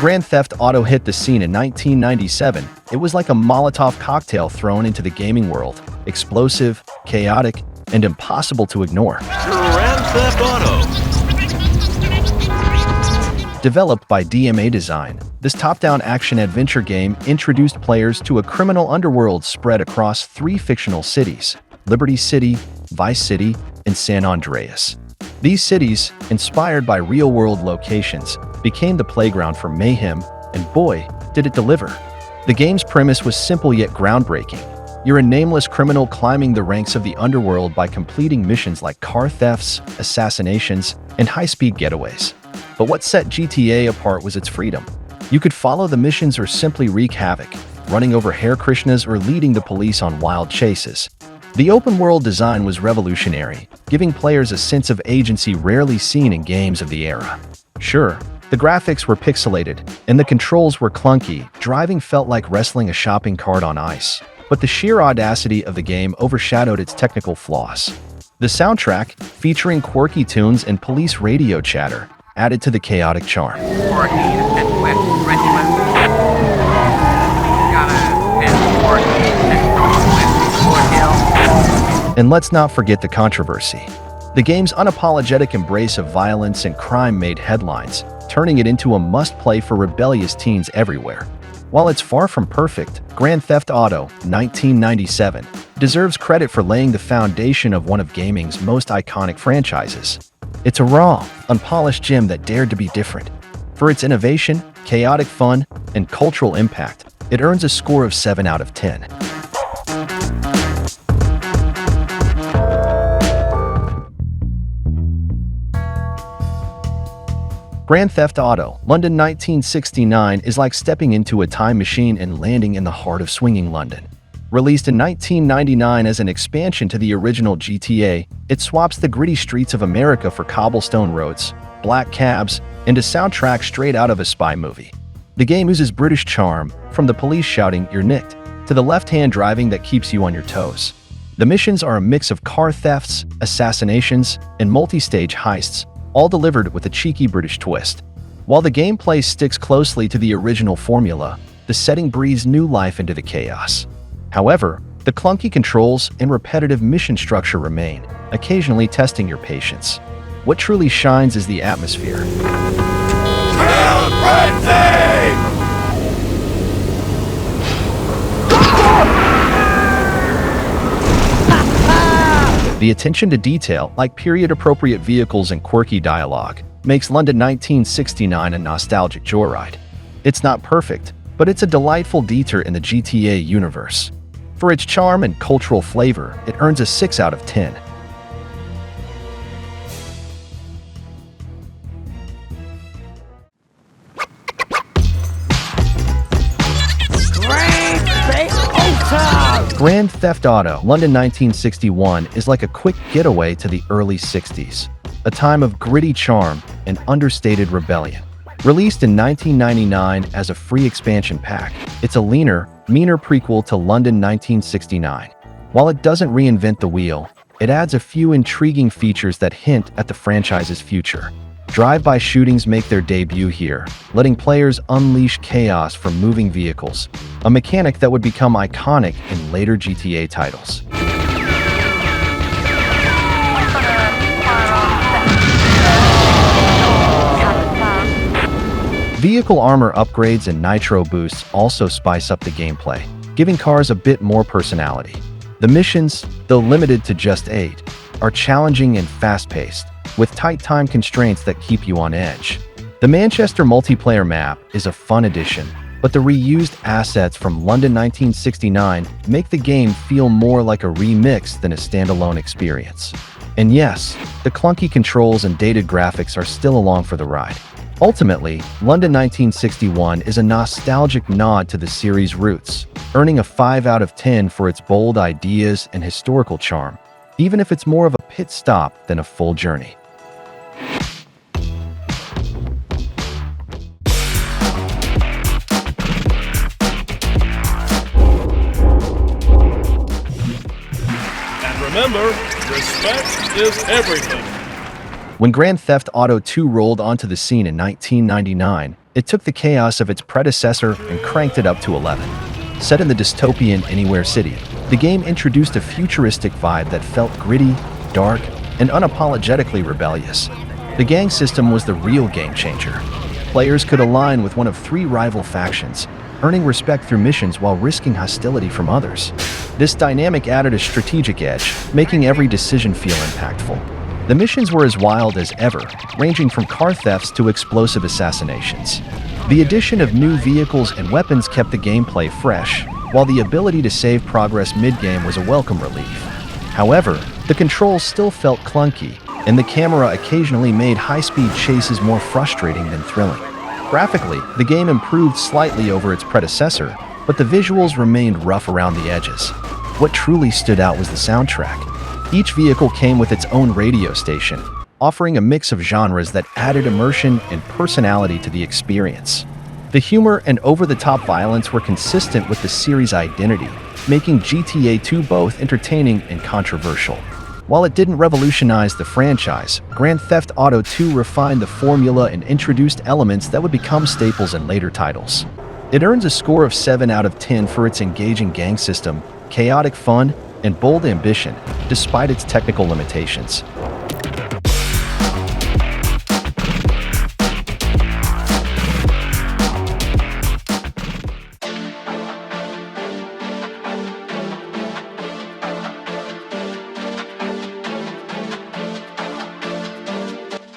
Grand Theft Auto hit the scene in 1997, it was like a Molotov cocktail thrown into the gaming world. Explosive, chaotic, and impossible to ignore. Grand Theft Auto. Developed by DMA Design, this top-down action-adventure game introduced players to a criminal underworld spread across 3 fictional cities: Liberty City, Vice City, and San Andreas. These cities, inspired by real-world locations, became the playground for mayhem, and boy, did it deliver. The game's premise was simple yet groundbreaking. You're a nameless criminal climbing the ranks of the underworld by completing missions like car thefts, assassinations, and high-speed getaways. But what set GTA apart was its freedom. You could follow the missions or simply wreak havoc, running over Hare Krishnas or leading the police on wild chases. The open-world design was revolutionary, giving players a sense of agency rarely seen in games of the era. Sure, the graphics were pixelated, and the controls were clunky. Driving felt like wrestling a shopping cart on ice. But the sheer audacity of the game overshadowed its technical flaws. The soundtrack, featuring quirky tunes and police radio chatter, added to the chaotic charm. And let's not forget the controversy. The game's unapologetic embrace of violence and crime made headlines, turning it into a must-play for rebellious teens everywhere. While it's far from perfect, Grand Theft Auto 1997 deserves credit for laying the foundation of one of gaming's most iconic franchises. It's a raw, unpolished gem that dared to be different. For its innovation, chaotic fun, and cultural impact, it earns a score of 7 out of 10. Grand Theft Auto London 1969 is like stepping into a time machine and landing in the heart of swinging London. Released in 1999 as an expansion to the original GTA, it swaps the gritty streets of America for cobblestone roads, black cabs, and a soundtrack straight out of a spy movie. The game uses British charm, from the police shouting "you're nicked" to the left-hand driving that keeps you on your toes. The missions are a mix of car thefts, assassinations, and multi-stage heists, all delivered with a cheeky British twist. While the gameplay sticks closely to the original formula, the setting breathes new life into the chaos. However, the clunky controls and repetitive mission structure remain, occasionally testing your patience. What truly shines is the atmosphere. The attention to detail, like period-appropriate vehicles and quirky dialogue, makes London 1969 a nostalgic joyride. It's not perfect, but it's a delightful detour in the GTA universe. For its charm and cultural flavor, it earns a 6 out of 10. Grand Theft Auto London 1961 is like a quick getaway to the early 60s, a time of gritty charm and understated rebellion. Released in 1999 as a free expansion pack, it's a leaner, meaner prequel to London 1969. While it doesn't reinvent the wheel, it adds a few intriguing features that hint at the franchise's future. Drive-by shootings make their debut here, letting players unleash chaos from moving vehicles, a mechanic that would become iconic in later GTA titles. Vehicle armor upgrades and nitro boosts also spice up the gameplay, giving cars a bit more personality. The missions, though limited to just 8, are challenging and fast-paced, with tight time constraints that keep you on edge. The Manchester multiplayer map is a fun addition, but the reused assets from London 1969 make the game feel more like a remix than a standalone experience. And yes, the clunky controls and dated graphics are still along for the ride. Ultimately, London 1961 is a nostalgic nod to the series' roots, earning a 5 out of 10 for its bold ideas and historical charm, even if it's more of a pit stop than a full journey. And remember, respect is everything. When Grand Theft Auto 2 rolled onto the scene in 1999, It took the chaos of its predecessor and cranked it up to 11. Set in the dystopian Anywhere City, the game introduced a futuristic vibe that felt gritty, dark, and unapologetically rebellious. The gang system was the real game changer. Players could align with one of 3 rival factions, earning respect through missions while risking hostility from others. This dynamic added a strategic edge, making every decision feel impactful. The missions were as wild as ever, ranging from car thefts to explosive assassinations. The addition of new vehicles and weapons kept the gameplay fresh, while the ability to save progress mid-game was a welcome relief. However, the controls still felt clunky, and the camera occasionally made high-speed chases more frustrating than thrilling. Graphically, the game improved slightly over its predecessor, but the visuals remained rough around the edges. What truly stood out was the soundtrack. Each vehicle came with its own radio station, offering a mix of genres that added immersion and personality to the experience. The humor and over-the-top violence were consistent with the series' identity, making GTA 2 both entertaining and controversial. While it didn't revolutionize the franchise, Grand Theft Auto 2 refined the formula and introduced elements that would become staples in later titles. It earns a score of 7 out of 10 for its engaging gang system, chaotic fun, and bold ambition, despite its technical limitations.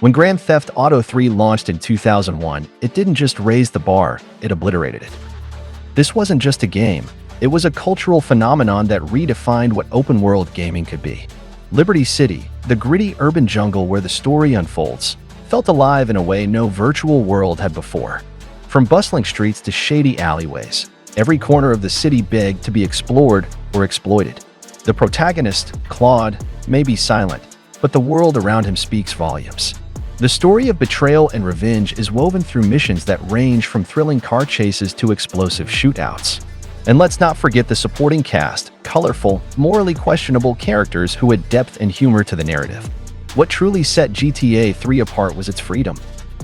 When Grand Theft Auto 3 launched in 2001, it didn't just raise the bar, it obliterated it. This wasn't just a game, it was a cultural phenomenon that redefined what open-world gaming could be. Liberty City, the gritty urban jungle where the story unfolds, felt alive in a way no virtual world had before. From bustling streets to shady alleyways, every corner of the city begged to be explored or exploited. The protagonist, Claude, may be silent, but the world around him speaks volumes. The story of betrayal and revenge is woven through missions that range from thrilling car chases to explosive shootouts. And let's not forget the supporting cast, colorful, morally questionable characters who add depth and humor to the narrative. What truly set GTA 3 apart was its freedom.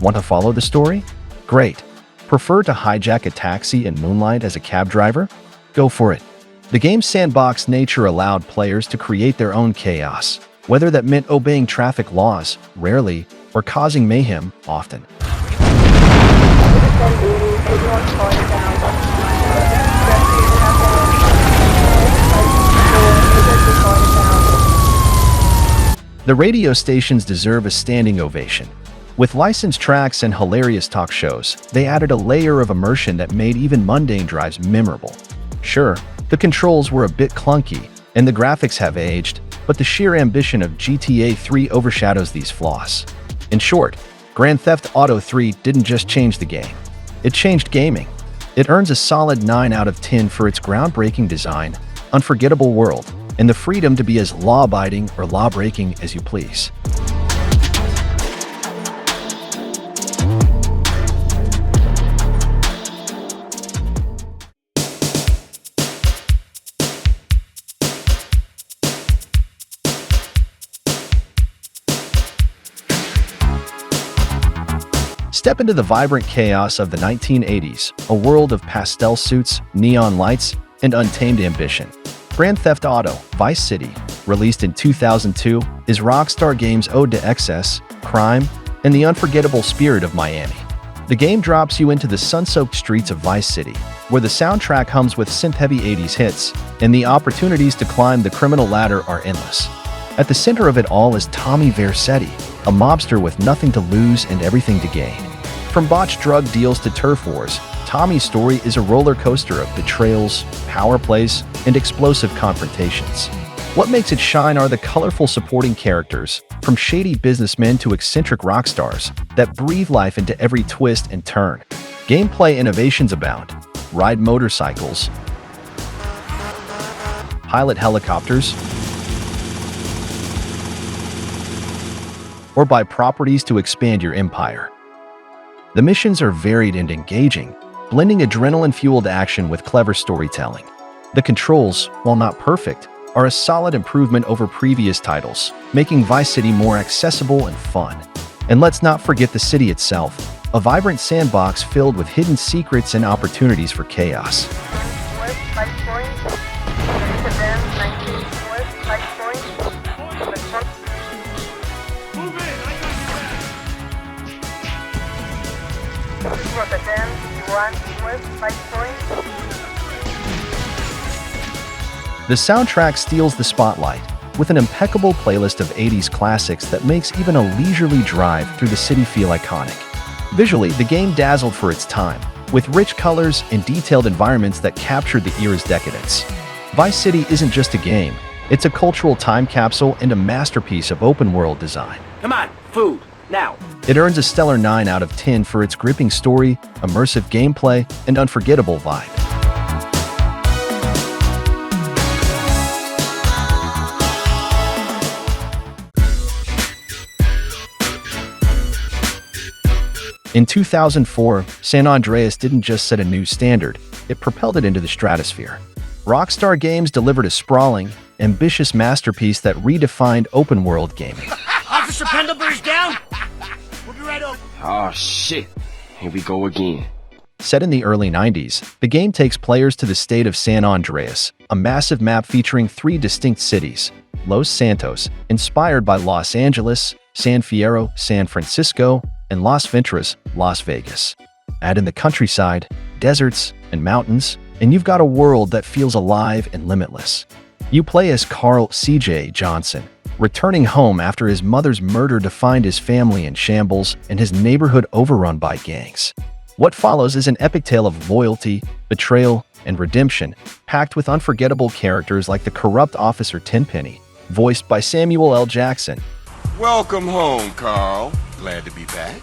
Want to follow the story? Great. Prefer to hijack a taxi and moonlight as a cab driver? Go for it. The game's sandbox nature allowed players to create their own chaos, whether that meant obeying traffic laws, rarely, or causing mayhem, often. The radio stations deserve a standing ovation. With licensed tracks and hilarious talk shows, they added a layer of immersion that made even mundane drives memorable. Sure, the controls were a bit clunky, and the graphics have aged, but the sheer ambition of GTA 3 overshadows these flaws. In short, Grand Theft Auto 3 didn't just change the game. It changed gaming. It earns a solid 9 out of 10 for its groundbreaking design, unforgettable world, and the freedom to be as law-abiding or law-breaking as you please. Step into the vibrant chaos of the 1980s, a world of pastel suits, neon lights, and untamed ambition. Grand Theft Auto: Vice City, released in 2002, is Rockstar Games' ode to excess, crime, and the unforgettable spirit of Miami. The game drops you into the sun-soaked streets of Vice City, where the soundtrack hums with synth-heavy 80s hits, and the opportunities to climb the criminal ladder are endless. At the center of it all is Tommy Vercetti, a mobster with nothing to lose and everything to gain. From botched drug deals to turf wars, Tommy's story is a roller coaster of betrayals, power plays, and explosive confrontations. What makes it shine are the colorful supporting characters, from shady businessmen to eccentric rock stars, that breathe life into every twist and turn. Gameplay innovations abound. Ride motorcycles, pilot helicopters, or buy properties to expand your empire. The missions are varied and engaging, blending adrenaline-fueled action with clever storytelling. The controls, while not perfect, are a solid improvement over previous titles, making Vice City more accessible and fun. And let's not forget the city itself, a vibrant sandbox filled with hidden secrets and opportunities for chaos. West 5 points. Sedan 19 West 5 points. Move in, I Rotterdam 1 West 5 points. The soundtrack steals the spotlight, with an impeccable playlist of 80s classics that makes even a leisurely drive through the city feel iconic. Visually, the game dazzled for its time, with rich colors and detailed environments that captured the era's decadence. Vice City isn't just a game, it's a cultural time capsule and a masterpiece of open-world design. Come on, food, now. It earns a stellar 9 out of 10 for its gripping story, immersive gameplay, and unforgettable vibe. In 2004, San Andreas didn't just set a new standard, it propelled it into the stratosphere. Rockstar Games delivered a sprawling, ambitious masterpiece that redefined open-world gaming. Officer Pendlebury's down. We'll be right over. Oh shit, here we go again. Set in the early 90s, the game takes players to the state of San Andreas, a massive map featuring 3 distinct cities: Los Santos, inspired by Los Angeles, San Fierro, San Francisco, and Las Venturas, Las Vegas. Add in the countryside, deserts, and mountains, and you've got a world that feels alive and limitless. You play as Carl C.J. Johnson, returning home after his mother's murder to find his family in shambles and his neighborhood overrun by gangs. What follows is an epic tale of loyalty, betrayal, and redemption, packed with unforgettable characters like the corrupt Officer Tenpenny, voiced by Samuel L. Jackson. Welcome home, Carl. Glad to be back.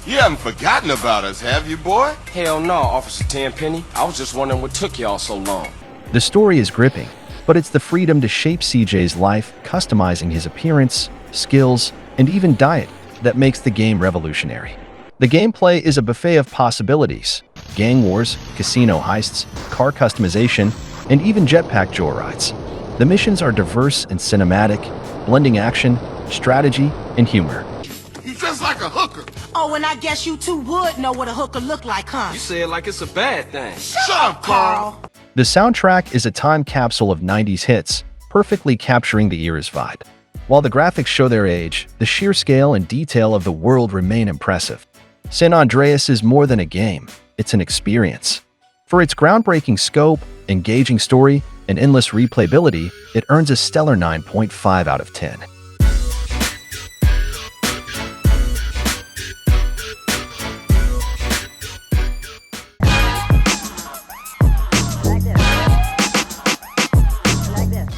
You haven't forgotten about us, have you, boy? Hell no, Officer Tenpenny. I was just wondering what took y'all so long. The story is gripping, but it's the freedom to shape CJ's life, customizing his appearance, skills, and even diet that makes the game revolutionary. The gameplay is a buffet of possibilities: gang wars, casino heists, car customization, and even jetpack joyrides. The missions are diverse and cinematic, blending action, strategy, and humor. You dress like a hooker. Oh, and I guess you two would know what a hooker look like, huh? You say it like it's a bad thing. Shut up, Carl. The soundtrack is a time capsule of 90s hits, perfectly capturing the era's vibe. While the graphics show their age, the sheer scale and detail of the world remain impressive. San Andreas is more than a game, it's an experience. For its groundbreaking scope, engaging story, and endless replayability, it earns a stellar 9.5 out of 10.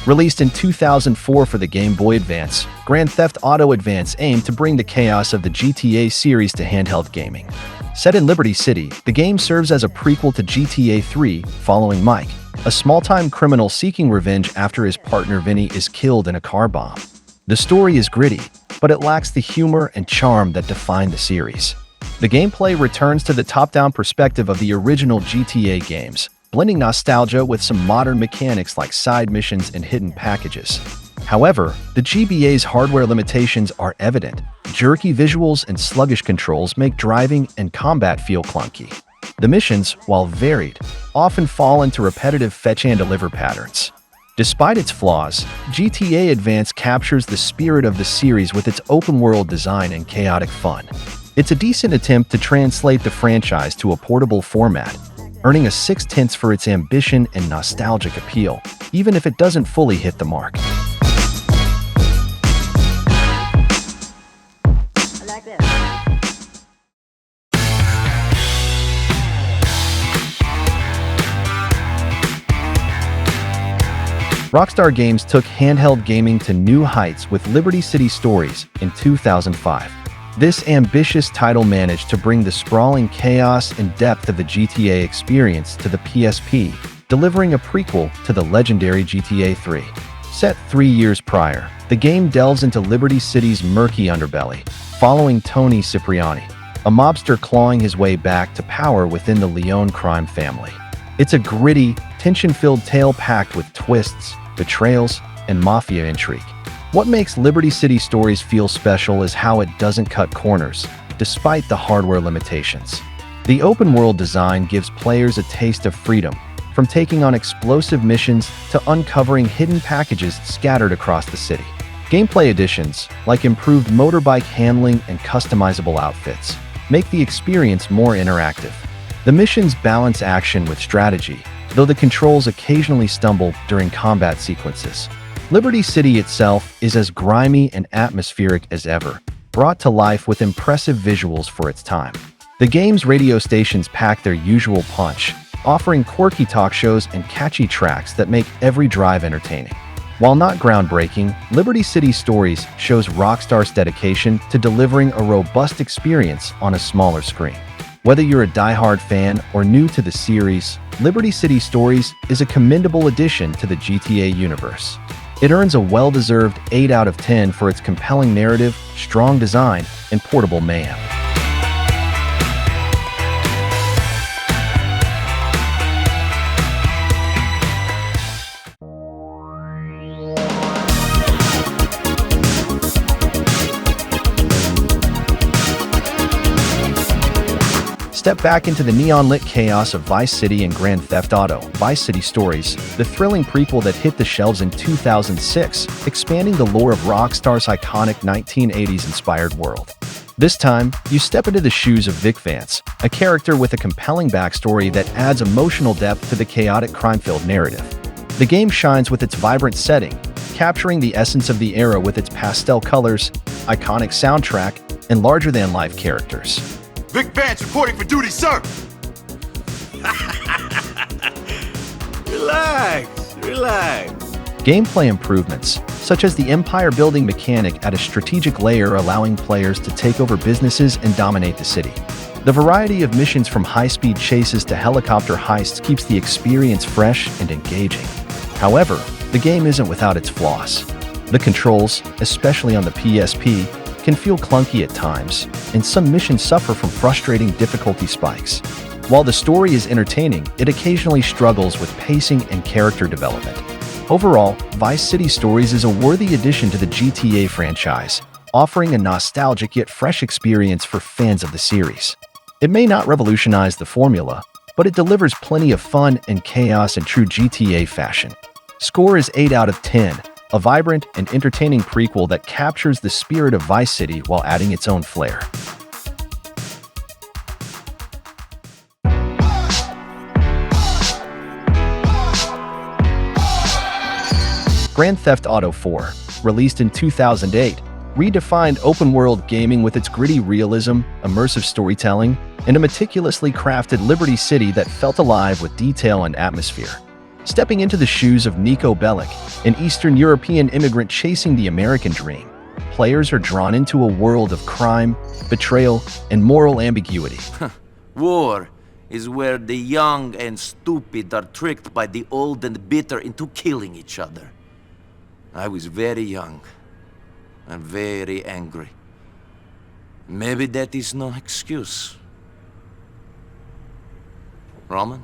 Released in 2004 for the Game Boy Advance, Grand Theft Auto Advance aimed to bring the chaos of the GTA series to handheld gaming. Set in Liberty City, the game serves as a prequel to GTA 3, following Mike, a small-time criminal seeking revenge after his partner Vinny is killed in a car bomb. The story is gritty, but it lacks the humor and charm that define the series. The gameplay returns to the top-down perspective of the original GTA games, blending nostalgia with some modern mechanics like side missions and hidden packages. However, the GBA's hardware limitations are evident. Jerky visuals and sluggish controls make driving and combat feel clunky. The missions, while varied, often fall into repetitive fetch and deliver patterns. Despite its flaws, GTA Advance captures the spirit of the series with its open-world design and chaotic fun. It's a decent attempt to translate the franchise to a portable format, earning a 6/10 for its ambition and nostalgic appeal, even if it doesn't fully hit the mark. Rockstar Games took handheld gaming to new heights with Liberty City Stories in 2005. This ambitious title managed to bring the sprawling chaos and depth of the GTA experience to the PSP, delivering a prequel to the legendary GTA 3. Set 3 years prior, the game delves into Liberty City's murky underbelly, following Tony Cipriani, a mobster clawing his way back to power within the Leone crime family. It's a gritty, tension-filled tale packed with twists, betrayals, and mafia intrigue. What makes Liberty City Stories feel special is how it doesn't cut corners. despite the hardware limitations. The open-world design gives players a taste of freedom, from taking on explosive missions to uncovering hidden packages scattered across the city. Gameplay additions, like improved motorbike handling and customizable outfits, make the experience more interactive. The missions balance action with strategy, though the controls occasionally stumble during combat sequences. Liberty City itself is as grimy and atmospheric as ever, brought to life with impressive visuals for its time. The game's radio stations pack their usual punch, offering quirky talk shows and catchy tracks that make every drive entertaining. While not groundbreaking, Liberty City Stories shows Rockstar's dedication to delivering a robust experience on a smaller screen. Whether you're a die-hard fan or new to the series, Liberty City Stories is a commendable addition to the GTA universe. It earns a well-deserved 8 out of 10 for its compelling narrative, strong design, and portable mayhem. Step back into the neon-lit chaos of Vice City and Grand Theft Auto: Vice City Stories, the thrilling prequel that hit the shelves in 2006, expanding the lore of Rockstar's iconic 1980s-inspired world. This time, you step into the shoes of Vic Vance, a character with a compelling backstory that adds emotional depth to the chaotic crime-filled narrative. The game shines with its vibrant setting, capturing the essence of the era with its pastel colors, iconic soundtrack, and larger-than-life characters. Vic Vance reporting for duty, sir! Relax. Gameplay improvements, such as the empire-building mechanic, add a strategic layer allowing players to take over businesses and dominate the city. The variety of missions from high-speed chases to helicopter heists keeps the experience fresh and engaging. However, the game isn't without its flaws. The controls, especially on the PSP, can feel clunky at times, and some missions suffer from frustrating difficulty spikes. While the story is entertaining, it occasionally struggles with pacing and character development. Overall, Vice City Stories is a worthy addition to the GTA franchise, offering a nostalgic yet fresh experience for fans of the series. It may not revolutionize the formula, but it delivers plenty of fun and chaos in true GTA fashion. Score is 8 out of 10, a vibrant and entertaining prequel that captures the spirit of Vice City while adding its own flair. Grand Theft Auto 4, released in 2008, redefined open-world gaming with its gritty realism, immersive storytelling, and a meticulously crafted Liberty City that felt alive with detail and atmosphere. Stepping into the shoes of Niko Bellic, an Eastern European immigrant chasing the American dream, players are drawn into a world of crime, betrayal, and moral ambiguity. War is where the young and stupid are tricked by the old and bitter into killing each other. I was very young and very angry. Maybe that is no excuse. Roman?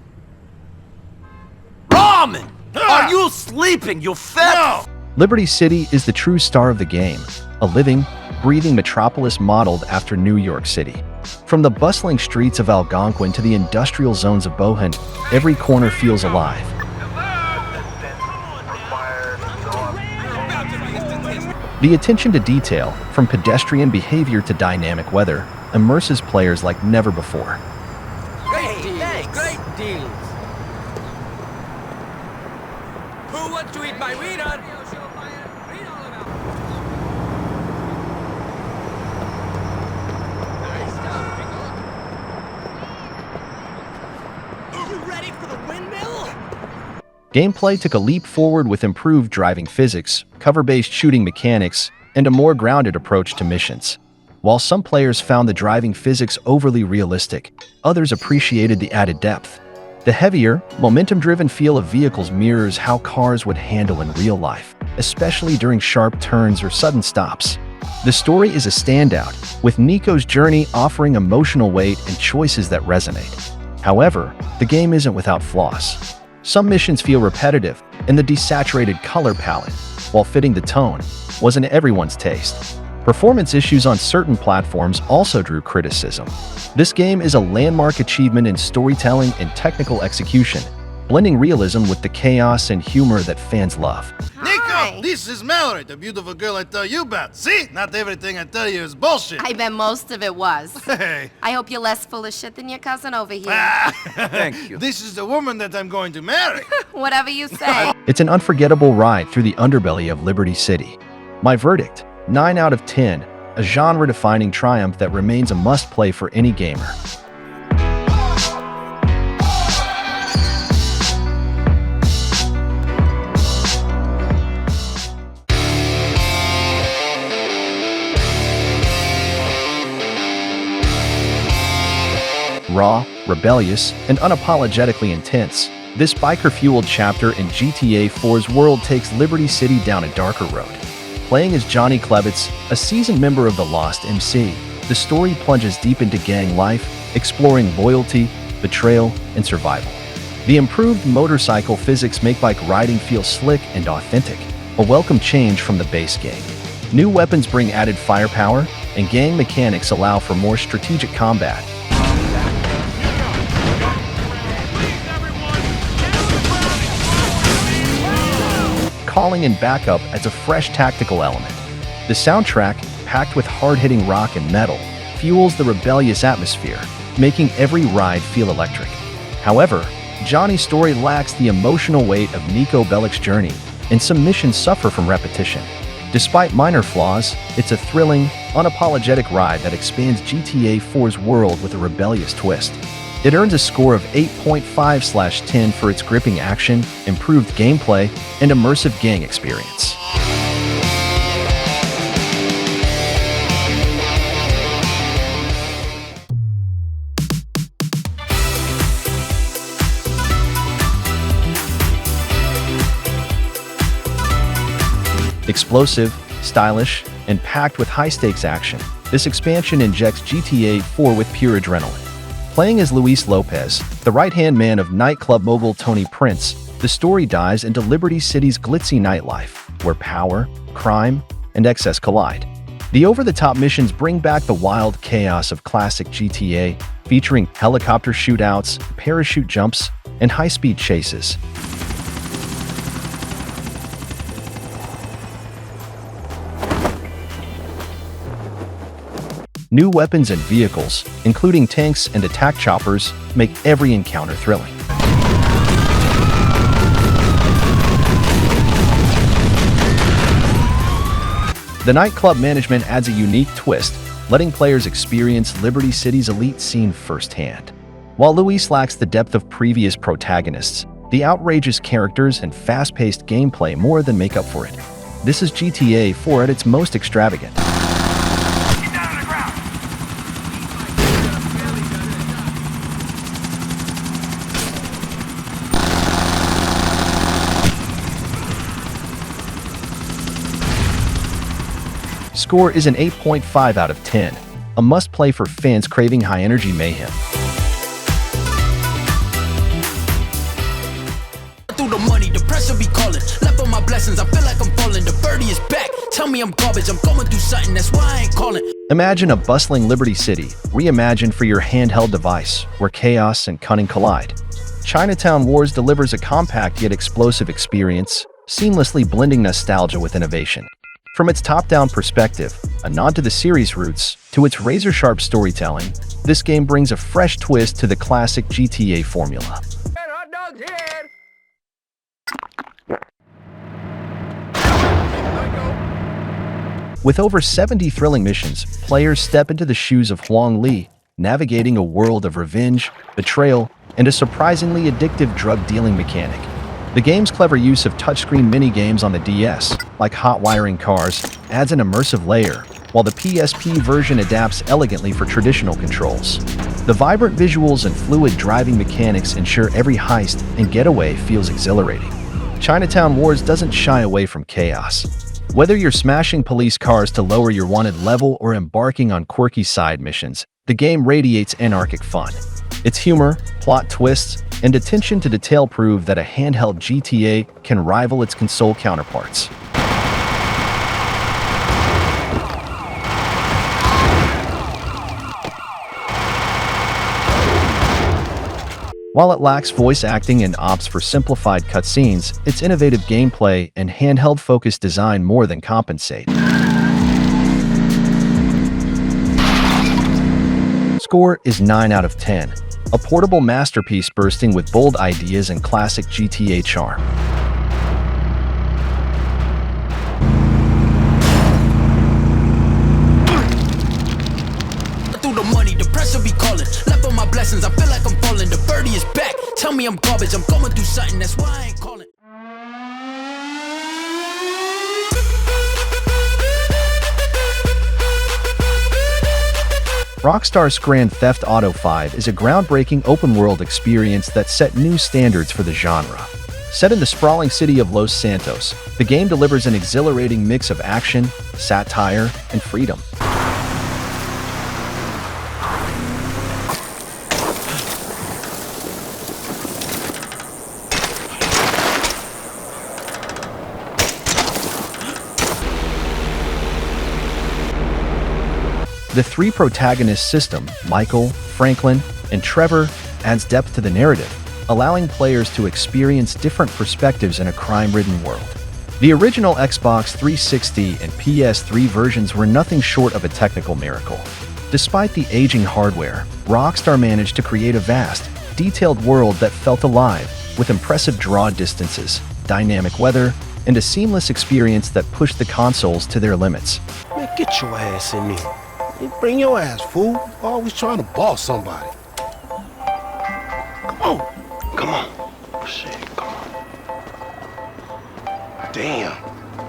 Roman! Are you sleeping, you fat— No! Liberty City is the true star of the game, a living, breathing metropolis modeled after New York City. From the bustling streets of Algonquin to the industrial zones of Bohan, every corner feels alive. The attention to detail, from pedestrian behavior to dynamic weather, immerses players like never before. Great deals. Who wants to eat my wiener? You ready for the windmill? Gameplay took a leap forward with improved driving physics, cover-based shooting mechanics, and a more grounded approach to missions. While some players found the driving physics overly realistic, others appreciated the added depth. The heavier, momentum-driven feel of vehicles mirrors how cars would handle in real life, especially during sharp turns or sudden stops. The story is a standout, with Niko's journey offering emotional weight and choices that resonate. However, the game isn't without flaws. Some missions feel repetitive, and the desaturated color palette, while fitting the tone, wasn't everyone's taste. Performance issues on certain platforms also drew criticism. This game is a landmark achievement in storytelling and technical execution, blending realism with the chaos and humor that fans love. Nico, this is Mallory, the beautiful girl I tell you about. See? Not everything I tell you is bullshit. I bet most of it was. Hey. I hope you're less full of shit than your cousin over here. Thank you. This is the woman that I'm going to marry. Whatever you say. It's an unforgettable ride through the underbelly of Liberty City. My verdict, 9 out of 10, a genre-defining triumph that remains a must-play for any gamer. Raw, rebellious, and unapologetically intense, this biker-fueled chapter in GTA 4's world takes Liberty City down a darker road. Playing as Johnny Klevitz, a seasoned member of the Lost MC, the story plunges deep into gang life, exploring loyalty, betrayal, and survival. The improved motorcycle physics make bike riding feel slick and authentic, a welcome change from the base game. New weapons bring added firepower, and gang mechanics allow for more strategic combat. Calling in backup as a fresh tactical element. The soundtrack, packed with hard-hitting rock and metal, fuels the rebellious atmosphere, making every ride feel electric. However, Johnny's story lacks the emotional weight of Nico Bellic's journey, and some missions suffer from repetition. Despite minor flaws, it's a thrilling, unapologetic ride that expands GTA 4's world with a rebellious twist. It earns a score of 8.5/10 for its gripping action, improved gameplay, and immersive gang experience. Explosive, stylish, and packed with high-stakes action, this expansion injects GTA 4 with pure adrenaline. Playing as Luis Lopez, the right-hand man of nightclub mogul Tony Prince, the story dives into Liberty City's glitzy nightlife, where power, crime, and excess collide. The over-the-top missions bring back the wild chaos of classic GTA, featuring helicopter shootouts, parachute jumps, and high-speed chases. New weapons and vehicles, including tanks and attack choppers, make every encounter thrilling. The nightclub management adds a unique twist, letting players experience Liberty City's elite scene firsthand. While Luis lacks the depth of previous protagonists, the outrageous characters and fast-paced gameplay more than make up for it. This is GTA 4 at its most extravagant. Score is an 8.5 out of 10, a must-play for fans craving high-energy mayhem. Through the money, the pressure be calling. Left on my blessings, I feel like I'm falling. The birdie is back. Tell me I'm garbage. I'm going through something. That's why I ain't calling. Imagine a bustling Liberty City, reimagined for your handheld device, where chaos and cunning collide. Chinatown Wars delivers a compact yet explosive experience, seamlessly blending nostalgia with innovation. From its top-down perspective, a nod to the series' roots, to its razor-sharp storytelling, this game brings a fresh twist to the classic GTA formula. With over 70 thrilling missions, players step into the shoes of Huang Li, navigating a world of revenge, betrayal, and a surprisingly addictive drug-dealing mechanic. The game's clever use of touchscreen mini-games on the DS, like hot-wiring cars, adds an immersive layer, while the PSP version adapts elegantly for traditional controls. The vibrant visuals and fluid driving mechanics ensure every heist and getaway feels exhilarating. Chinatown Wars doesn't shy away from chaos. Whether you're smashing police cars to lower your wanted level or embarking on quirky side missions, the game radiates anarchic fun. Its humor, plot twists, and attention to detail prove that a handheld GTA can rival its console counterparts. While it lacks voice acting and opts for simplified cutscenes, its innovative gameplay and handheld-focused design more than compensate. Score is 9 out of 10, a portable masterpiece bursting with bold ideas and classic GTA charm. Through the money, the pressure be calling. Left on my blessings, I feel like I'm falling. The birdie is back. Tell me I'm garbage, I'm going through something, that's why I ain't calling. Rockstar's Grand Theft Auto V is a groundbreaking open-world experience that set new standards for the genre. Set in the sprawling city of Los Santos, the game delivers an exhilarating mix of action, satire, and freedom. The three protagonist system, Michael, Franklin, and Trevor, adds depth to the narrative, allowing players to experience different perspectives in a crime-ridden world. The original Xbox 360 and PS3 versions were nothing short of a technical miracle. Despite the aging hardware, Rockstar managed to create a vast, detailed world that felt alive, with impressive draw distances, dynamic weather, and a seamless experience that pushed the consoles to their limits. Man, get your ass in there. Bring your ass, fool. Always trying to boss somebody. Come on. Come on. Shit, come on. Damn,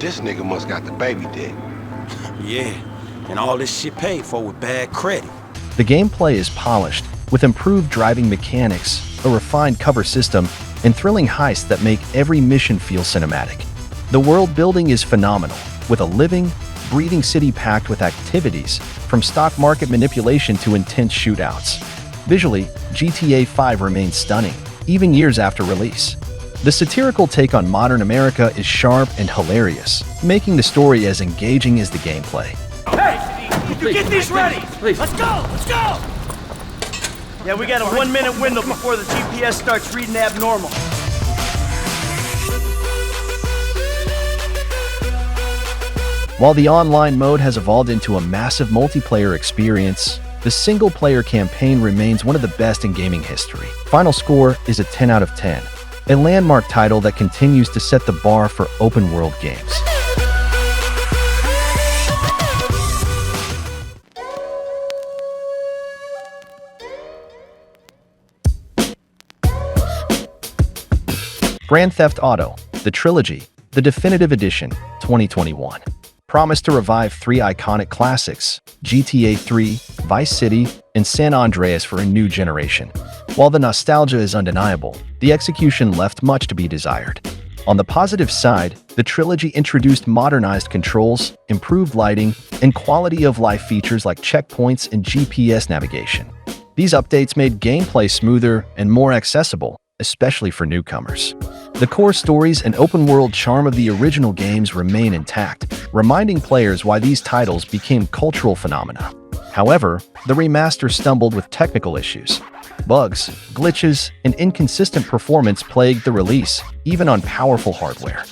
this nigga must got the baby dick. Yeah, and all this shit paid for with bad credit. The gameplay is polished, with improved driving mechanics, a refined cover system, and thrilling heists that make every mission feel cinematic. The world building is phenomenal, with a living, breathing city packed with activities, from stock market manipulation to intense shootouts. Visually, GTA V remains stunning, even years after release. The satirical take on modern America is sharp and hilarious, making the story as engaging as the gameplay. Hey! You get these ready! Please. Let's go! Let's go! Yeah, we got a 1-minute window before the GPS starts reading abnormal. While the online mode has evolved into a massive multiplayer experience, the single-player campaign remains one of the best in gaming history. Final score is a 10 out of 10, a landmark title that continues to set the bar for open-world games. Grand Theft Auto, the Trilogy, the Definitive Edition, 2021. Promised to revive three iconic classics, GTA 3, Vice City, and San Andreas for a new generation. While the nostalgia is undeniable, the execution left much to be desired. On the positive side, the trilogy introduced modernized controls, improved lighting, and quality-of-life features like checkpoints and GPS navigation. These updates made gameplay smoother and more accessible, especially for newcomers. The core stories and open-world charm of the original games remain intact, reminding players why these titles became cultural phenomena. However, the remaster stumbled with technical issues. Bugs, glitches, and inconsistent performance plagued the release, even on powerful hardware.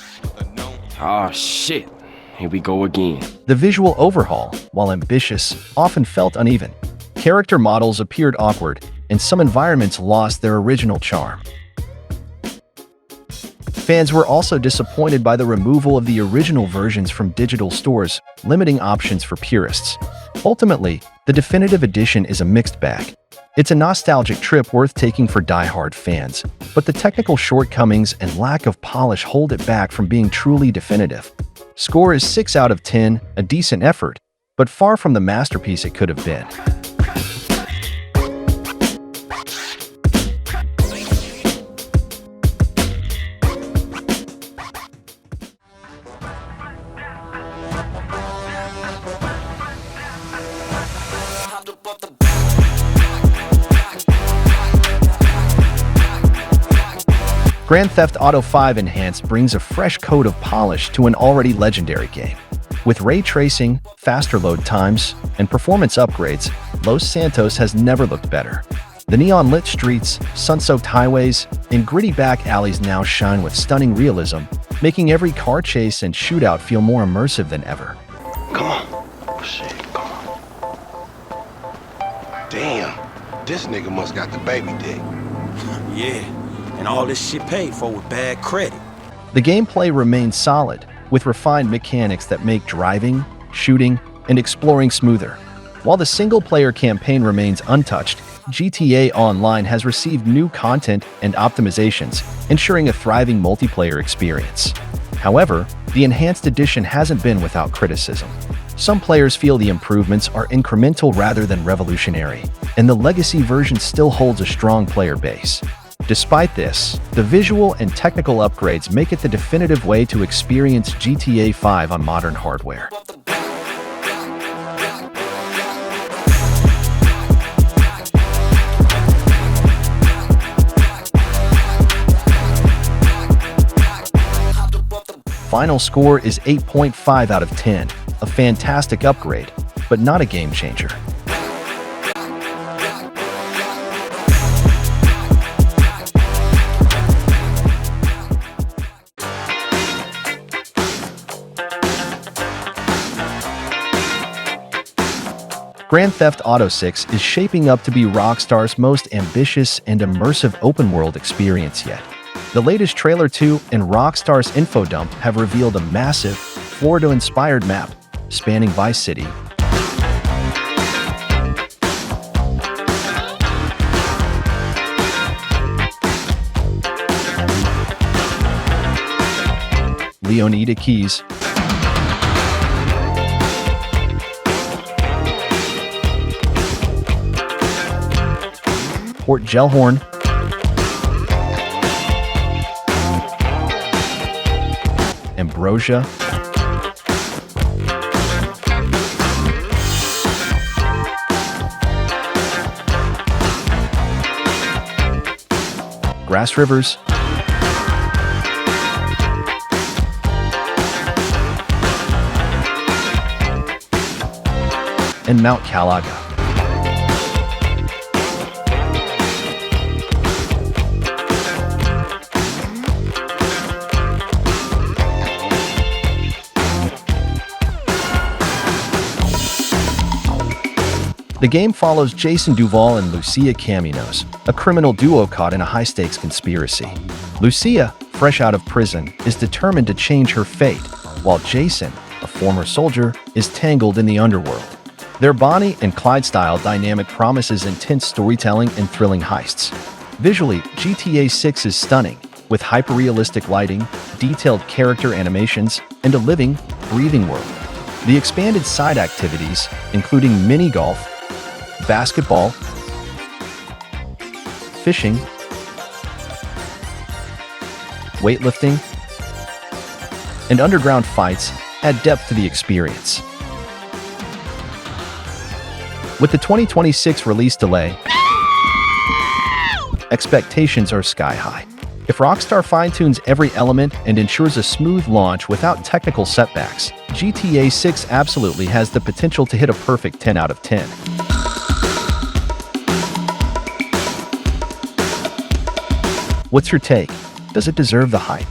Oh shit, here we go again. The visual overhaul, while ambitious, often felt uneven. Character models appeared awkward, and some environments lost their original charm. Fans were also disappointed by the removal of the original versions from digital stores, limiting options for purists. Ultimately, the Definitive Edition is a mixed bag. It's a nostalgic trip worth taking for die-hard fans, but the technical shortcomings and lack of polish hold it back from being truly definitive. Score is 6 out of 10, a decent effort, but far from the masterpiece it could have been. Grand Theft Auto V Enhanced brings a fresh coat of polish to an already legendary game. With ray tracing, faster load times, and performance upgrades, Los Santos has never looked better. The neon-lit streets, sun-soaked highways, and gritty back alleys now shine with stunning realism, making every car chase and shootout feel more immersive than ever. Come on. Oh, shit, come on. Damn, this nigga must got the baby dick. Yeah, and all this shit paid for with bad credit. The gameplay remains solid, with refined mechanics that make driving, shooting, and exploring smoother. While the single-player campaign remains untouched, GTA Online has received new content and optimizations, ensuring a thriving multiplayer experience. However, the enhanced edition hasn't been without criticism. Some players feel the improvements are incremental rather than revolutionary, and the legacy version still holds a strong player base. Despite this, the visual and technical upgrades make it the definitive way to experience GTA 5 on modern hardware. Final score is 8.5 out of 10, a fantastic upgrade, but not a game changer. Grand Theft Auto 6 is shaping up to be Rockstar's most ambitious and immersive open-world experience yet. The latest trailer 2 and Rockstar's info dump have revealed a massive, Florida-inspired map spanning Vice City, Leonida Keys, Port Gellhorn, Ambrosia, Grass Rivers, and Mount Calaga. The game follows Jason Duval and Lucia Caminos, a criminal duo caught in a high-stakes conspiracy. Lucia, fresh out of prison, is determined to change her fate, while Jason, a former soldier, is tangled in the underworld. Their Bonnie and Clyde-style dynamic promises intense storytelling and thrilling heists. Visually, GTA 6 is stunning, with hyper-realistic lighting, detailed character animations, and a living, breathing world. The expanded side activities, including mini-golf, basketball, fishing, weightlifting, and underground fights add depth to the experience. With the 2026 release delay, expectations are sky high. If Rockstar fine-tunes every element and ensures a smooth launch without technical setbacks, GTA 6 absolutely has the potential to hit a perfect 10 out of 10. What's your take? Does it deserve the hype?